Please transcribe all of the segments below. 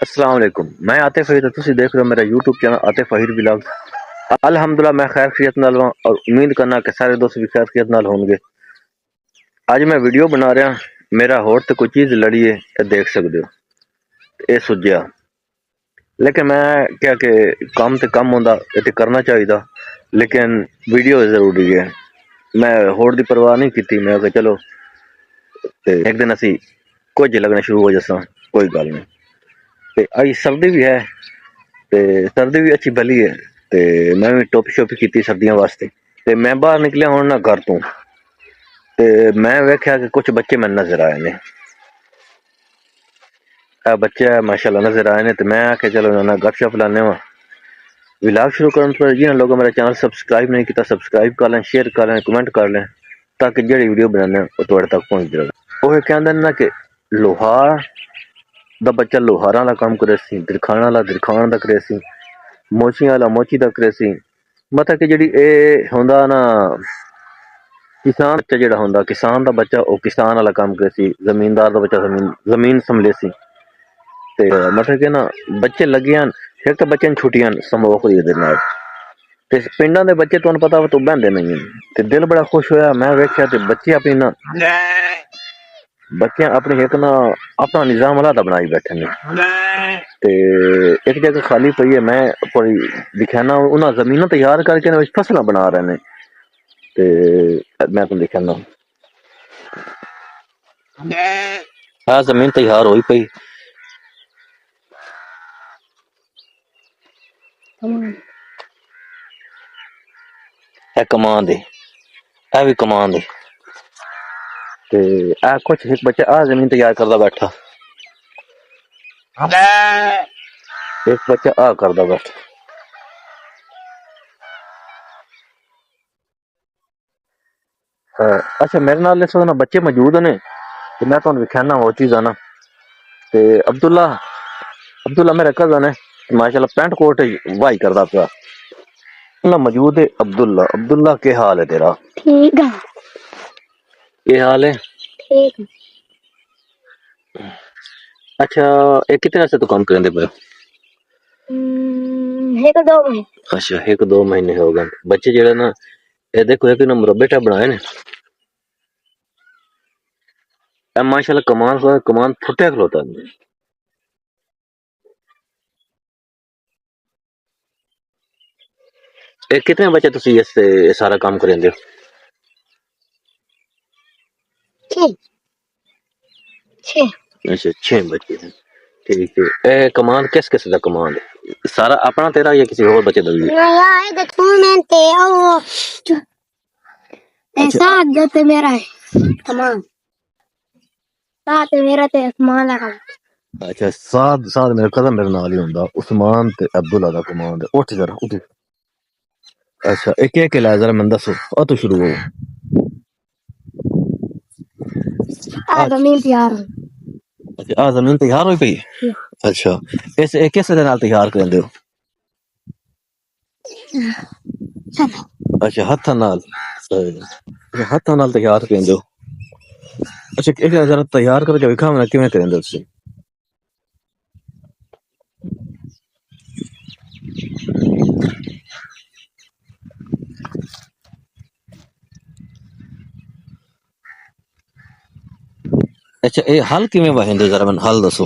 अस्सलाम वालेकुम। मैं आतिफ फहीद, तुसी देख रहे हो मेरा YouTube channel Atif Fahid vlogs. अल्हम्दुलिल्लाह मैं खैर खैरियत नाल हां और उम्मीद करना कि सारे दोस्त भी खैर खैरियत नाल होंगे। आज मैं वीडियो बना रहा, मेरा होर ते कोई चीज़ लड़ी है, ये देख सकते हो, ये सुजया। लेकिन मैं क्या कि काम ते कम होंदा, ये करना चाहिए, लेकिन वीडियो जरूरी है। मैं होर दी परवाह नहीं की, मैं कहा चलो ते एक दिन असी कुछ लगना शुरू हो जसा, कोई गल नहीं। ते अज सर्दी भी है, ते सर्दी भी अच्छी भली है, ते मैं भी टोपी शोपी की सर्दियों वास्ते। ते मैं बाहर निकलिया हूं ना घर तो, ते मैं वेख्या कि कुछ बच्चे मैंने नजर आए ने। बच्चे माशाल्लाह नजर आए ने, ते मैं आख्या चलो ना गपशप लाने वा। व्लॉग शुरू करने पर जिन्हें लोगों मेरा चैनल सब्सक्राइब नहीं किया, सब्सक्राइब कर लें, शेयर कर लें, कमेंट कर लें, ताकि जेह्ड़ी वीडियो बनाने वो तुहाडे तक पहुंच जाए। वो कहते ना कि लोहार दा बच्चा लोहार वाला काम करे सी, दिरखान वाला दिरखान दा करे सी, मोची वाला मोची दा करे सी। मतलब कि जेह्ड़ी ए होंदा ना, किसान बच्चा जेह्ड़ा होंदा, किसान दा बच्चा वो किसान वाला काम करे सी, जमीनदार दा बच्चा जमीन संभले सी। ते मतलब कि ना बच्चे लगे हैं, फिर तो बच्चे छुट्टियां समोख दी दे नाल। ते पिंडां दे बच्चे तुहानू पता तो बहंदे नहीं, ते दिल बड़ा खुश होया मैं वेख्या ते बच्चे अपनी ना बच्चे अपनी एक ना अपना निजाम अलहदा बनाई बैठे ने। ते एक जगह खाली पई है, मैं थोड़ी दिखाना, उन्हें जमीन तैयार करके ना फसलां बना रहे ने। ते मैं तुम दिखाना, जमीन तैयार होई पई, कमान दे, ए भी कमान दे। ते कुछ एक बच्चा जमीन तैयार करदा बैठा, एक बच्चा करदा बैठा। अच्छा मेरे नाल इस वक्त ना बच्चे मौजूद ने, ते मैं तुहानू विखाना वो चीज़ ना। ते अब्दुल्ला अब्दुल्ला मेरा कज़न है, माशाल्लाह पैंट कोट वाही करदा पिया ना, मौजूद है अब्दुल्ला। अब्दुल्ला के हाल है तेरा? ठीक है। के हाल है? ठीक। अच्छा ये कितने अर्से तो काम करते पे? एक दो महीने। अच्छा एक दो महीने हो गए। बच्चे जेड़ा ना ये देखो एक ना मुरब्बे टाइप बनाए ने, माशाल्लाह कमान कमान फुटिया खलोता है। कितने बच्चे तुसी इससे सारा काम करेंदे हो? छह। अच्छा 6 बच्चे हैं, ठीक है। ए कमान किस किस दा कमान है? सारा अपना तेरा या किसी और बच्चे दा भी? यार ये कमान ते ओ ऐसा जते मेरा है कमान, साथ मेरा ते उस्मान दा कमान। अच्छा साथ साथ मेरे कदम मेरे नाल ही हुंदा, उस्मान ते अब्दुल्ला दा कमान है। उठ जरा उठ। अच्छा एक एक ला जरा मैं दसो, ओ तो शुरू हो। जमीन तैयार। अच्छा जमीन तैयार हुई पई? अच्छा इस किस दे नाल तैयार करदे हो? अच्छा हत्था नाल, हत्था नाल तैयार करदे हो। अच्छा एक जरा तैयार करके विखा मैं किवें करदे तुसी। अच्छा ये हल किवें वाहिंदे, जरा मैनू हल दसो।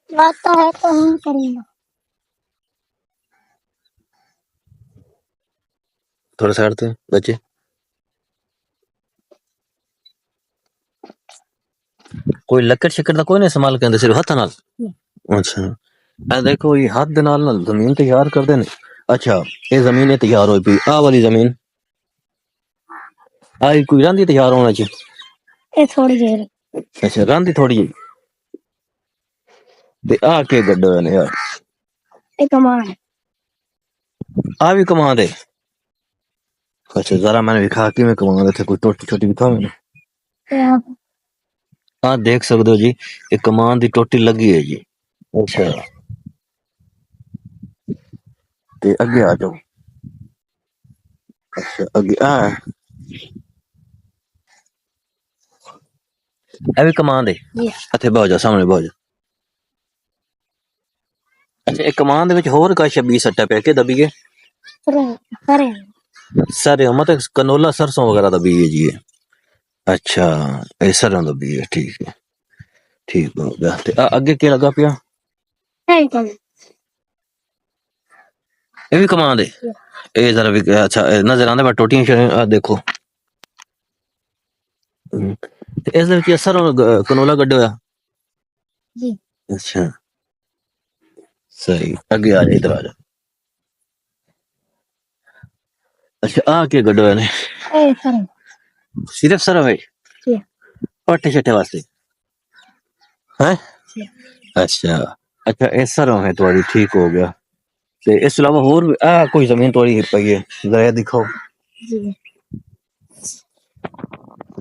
आता है तो हम करेंगे। थोड़ा साइड थे बच्चे, कोई लकड़ शक्कर का कोई नहीं इस्तेमाल करते, सिर्फ हत्थ नाल। अच्छा ए देखो ये हाथ दे नाल ना जमीन तैयार करदे ने। अच्छा ये जमीन तैयार होई पई, आ वाली जमीन आई कोई रंदी तैयार होना च ए थोड़ी देर। अच्छा रंदी थोड़ी जी ते आ के गड्ढे ने यार, ए कमान है, आ भी कमान दे। अच्छा जरा मैंने दिखा कि मैं कमान थे कोई टोटी छोटी दिखा मैंने। हाँ देख सकते हो जी, ये कमान दी टोटी लगी है जी। अच्छा ते अगे आ जाओ। अच्छा अगे आ ਇਹ ਵੀ ਕਮਾਨ ਦੇ ਜੀ ਇੱਥੇ ਬਹੁ ਜਾ ਸਾਹਮਣੇ ਬਹੁ ਜਾ। ਅੱਛਾ ਇਹ ਕਮਾਨ ਦੇ ਵਿੱਚ ਹੋਰ ਕਾ 26 ਸੱਟਾ ਪਿਆ ਕੇ ਦਬੀਏ ਸਰੇ ਸਾਰੇ ਮਤਲਬ ਕਨੋਲਾ सरसों वगैरह ਦਾ ਬੀਜ ਹੈ ਜੀ ਇਹ। ਅੱਛਾ ਇਹ ਸਰੋਂ ਦਾ ਬੀਜ ਹੈ ਠੀਕ ਹੈ ਠੀਕ ਹੋ ਗਿਆ ਤੇ ਅੱਗੇ ਕੀ ਲੱਗਾ ਪਿਆ ਨਹੀਂ ਤਾਂ ਇਹ ਵੀ ਕਮਾਨ ਦੇ ਇਹ ਜ਼ਰਾ ਵੀ ਅੱਛਾ ਨਜ਼ਰ ਆਉਂਦਾ ਮੈਂ ਟੋਟੀਆਂ ਆ ਦੇਖੋ ਤੇ ਇਸ ਦੇ ਵਿੱਚ ਸਰੋਂ ਕਨੋਲਾ ਕੱਢਿਆ ਹੋਇਆ ਜੀ ਅੱਛਾ सही अगे आ जा इधर आ जा। अच्छा आ के गड्ढो ने ਇਹ ਸਰੇ सिर्फ सर है ਜੀ पट्टे छट्टे वास्ते हैं ਜੀ अच्छा अच्छा ये सर है तुम्हारी ठीक हो गया ते इस अलावा और भी कोई जमीन तुम्हारी पई है जरा दिखाओ ਜੀ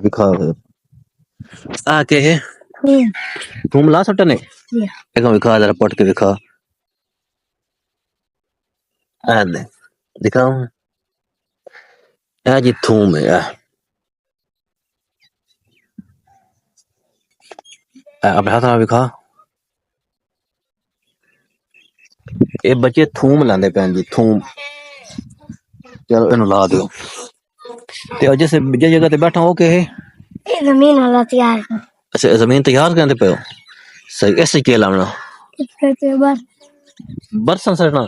दिखाओ आ के है तुम ला सट्टा ने जी एक दिखा जरा पट के दिखा ले दिखाओ जी थूम है अपने हाथ में दिखा ये बच्चे थूम लांदे पैन जी थूम चलो इन्हू ला दो ते जैसे जिस जगह ते बैठा हो के है ਇਹ ਜ਼ਮੀਨ ਵਾਲਾ ਤਿਆਰ अच्छा जमीन तैयार करते पे हो सही ऐसे क्या लाना करते बस बरसन सटना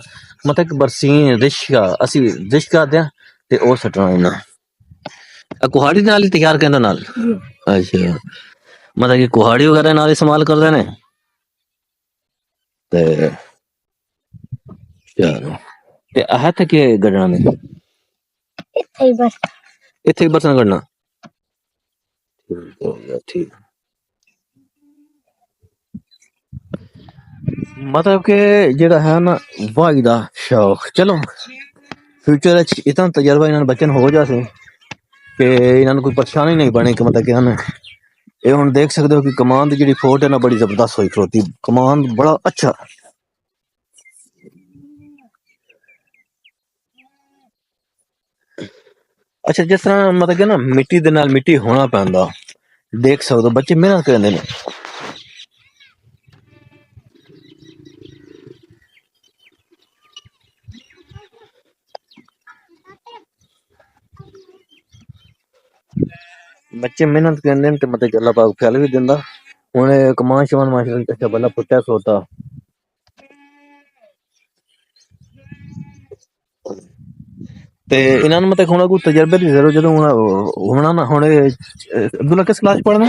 मतलब कि बरसीन रिश्का असी रिश्का दें ते ओ सटना इन्ना कुहाड़ी नाल ही तैयार करना नाल जी अच्छा मतलब कि कुहाड़ी वगैरह नाल इस्तेमाल करदे ने ते चलो ते हथ के गड़ना ने ਇੱਥੇ ਹੀ ਬਸ इथे बरसन गड़ना ठीक हो गया ठीक मतलब कि जेड़ा है ना वाही दा शौक चलो फ्यूचर इतना तजर्बा इन्होंने बच्चन हो जासे कि इन्होंने कोई परेशानी नहीं बने कि मतलब कि हमें ये हुन देख सकते हो कि कमान दी जेड़ी फोट है ना बड़ी जबरदस्त होई खलोती कमान बड़ा अच्छा अच्छा जिस तरह मतलब कि ना मिट्टी दे नाल मिट्टी होना पैंदा देख सकते हो बच्चे मेहनत करते ने बच्चे मेहनत करते हैं तो मतलब अल्लाह पाक फल भी दिंदा हुन कमान शमान माशाल्लाह अच्छा बल्ला पुट्टा सोता ते इन्हां नूं मतलब हुन कोई तजर्बे दी जरूरत जदों होना ना हुन अब्दुल्ला किस क्लास पढ़ना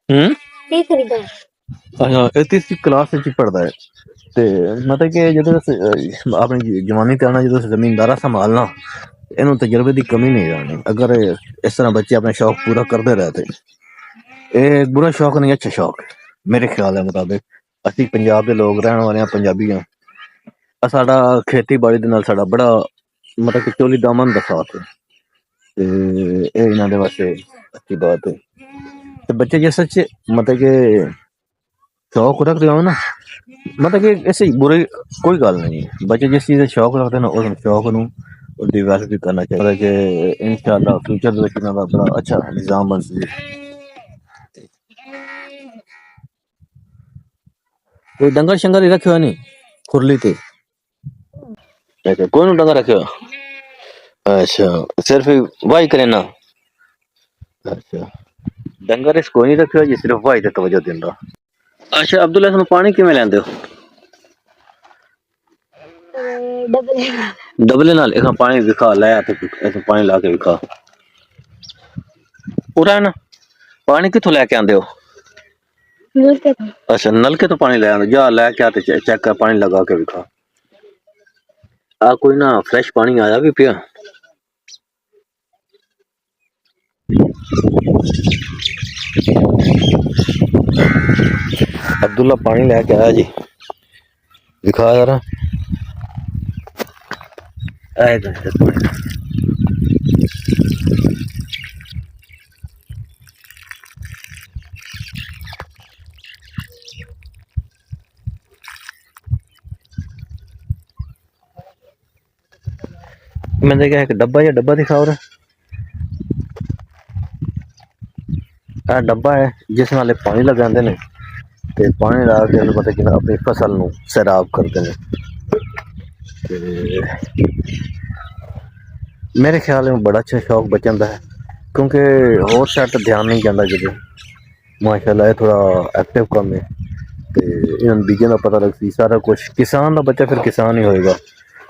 ठीक है अच्छा ये तीसरी क्लास च पढ़दा है ते मतलब कि जदों अपनी जवानी ते आना जदों जमींदारा संभालना इन्हूं तजर्बे की कमी नहीं आनी अगर इस तरह बच्चे अपना शौक पूरा करते रहते ये बुरा शौक नहीं अच्छा शौक है मेरे ख्याल के मुताबिक ਅਸੀਂ पंजाब के लोग रहने वाले हैं पंजाबी हैं साडा खेतीबाड़ी दे नाल साडा बड़ा मतलब कि चोली दामन दा साथ है ते एह् इन्हां दे वास्ते अच्छी बात है ते बच्चे जे सच्चे मतलब कि शौक रखते हो ना मतलब कि ऐसे बुरी कोई गल नहीं है बच्चे जिस चीज का शौक रखते हैं ना उस शौक नूं डिवेलप भी करना चाहिए मतलब कि इंशाल्लाह फ्यूचर दे विच इन्हां दा बड़ा अच्छा निजाम बन सके कोई डंगर शंगर ही रखे हो नहीं खुरली ते अच्छा कोई नहीं डंगर रखे हो अच्छा सिर्फ वाही करे ना अच्छा डंगर इस कोई नहीं रखे हो जी सिर्फ वाही ते तवज्जो दिंदा अच्छा अब्दुल्ला तुम पानी किवें लैंदे हो डबल डबले नाल एक पानी विखा लाया ते ऐसे पानी ला के विखा पूरा है ना पानी किथों लेके आंदे हो मिलते अच्छा नलके तो पानी ले आंदे जा लेके आते चेक कर पानी लगा के विखा कोई ना फ्रेश पानी आया भी पिया अब्दुल्ला पानी लेके आया जी दिखा जरा मैंने देखा एक डब्बा या डब्बा दिखाओ रहा ਇਹ ਡੱਬਾ ਹੈ ਜਿਸ ਨਾਲ ਇਹ ਪਾਣੀ ਲਗਾਉਂਦੇ ਨੇ ਤੇ ਪਾਣੀ ਲਾ ਕੇ ਉਹਨੂੰ ਪਤਾ ਕਿ ਆਪਣੀ ਫਸਲ ਨੂੰ ਸੈਰਾਬ ਕਰਦੇ ਨੇ। ਤੇ ਮੇਰੇ ਖਿਆਲ में बड़ा अच्छा शौक बचन का है क्योंकि और शैट ध्यान नहीं जाता जब माशाल्लाह थोड़ा एक्टिव कम है तो इन बीजों का पता लगती सारा कुछ किसान का बच्चा फिर किसान ही होएगा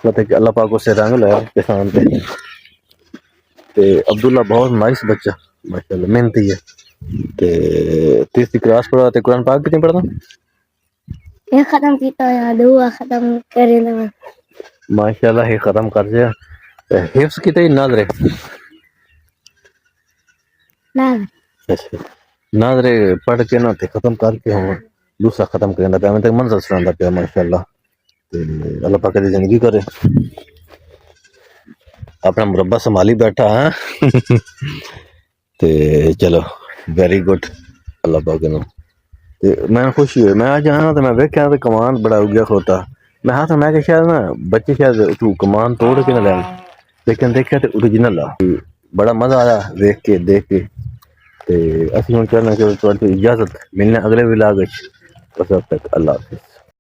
मतलब कि अल्लाह पाक उसे रंग लाया किसान पे। ते अब्दुल्ला बहुत नाइस बच्चा माशाल्लाह मेहनती है। ते 3वीं क्लास पढ़ा ते कुरान पाक कितने पढ़दा? ये खत्म किया या दुआ खत्म करे ना माशाल्लाह ये खत्म कर दिया। हिफ्स कितने नादरे ना अच्छा नादरे पढ़ के ना ते खत्म करके हम दूसरा खत्म करना पे मैं तक मंजिल सुनांदा पे माशाल्लाह। ते अल्लाह पाक दी जिंदगी करे अपना मुरब्बा संभाली बैठा है। ते चलो वेरी गुड अल्लाह पाक नु ते मैं खुशी हुई मैं आज आना तो मैं वेख्या तो कमान बड़ा उगया खोता मैं हाँ तो मैं कि शायद ना बच्चे शायद तू कमान तोड़ के ना लैन लेकिन देखा तो ओरिजिनल आ बड़ा मजा आया देख के ते असि हुण चाहना कि तुहाडी इजाजत मिलने अगले व्लॉग विच। बस अब तक अल्लाह हाफिज़।